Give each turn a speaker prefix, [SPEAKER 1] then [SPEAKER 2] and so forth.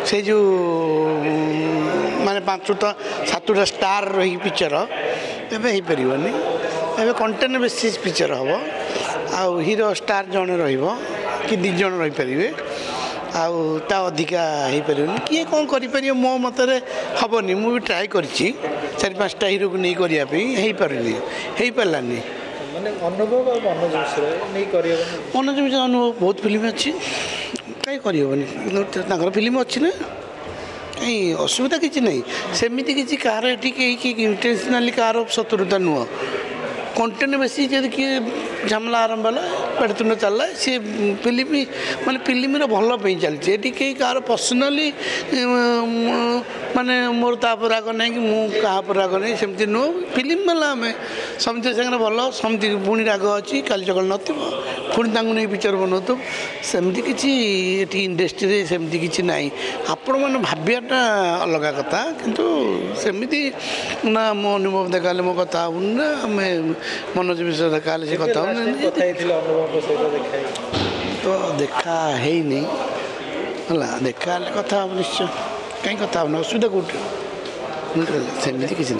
[SPEAKER 1] से जो माने 5टा 7टा स्टार रही पिक्चर एवं हो पारनि एवं कंटेंट बेसिस पिक्चर हम आउ हीरो स्टार जड़े कि 2 जण रहीपर आउ ता अधिका हो पारनि किए कौन कर मो मत हेनी मुझे ट्राए कर 4-5टा हीरो को नहीं करने हो पारानी मनोज मिश्र अनुभव बहुत फिल्म अच्छी कहीं करनी फिल्म अच्छी ना कहीं असुविधा किसी ना सेमती किसी कार इंटेंशनाली कार शत्रुता नुह कंटेंट बेसी जब किए झमला आरंभ है पेटतुन चलला सी फिल्म माने फिल्म भल चलती ये कहीं कार पर्सनाली माने मोर तापर राग ना कि मुझे राग नहीं सेमती नुह फिल्म वाला आम समझे सागर भल समझ पुणी राग अच्छी काली चकल पुणी नहीं पिक्चर बनाऊ सेमती किसी इंडस्ट्री सेमती किसी ना आपण मैंने भावियाटा अलग कथा किंतु सेमती ना मो अनुभव देखा मो कथा ना आम मनोज मिश्र देखा से कथा तो देखा है नहीं देखा कथा निश्चय कहीं कथा असुविधा कौटे सेमती किसी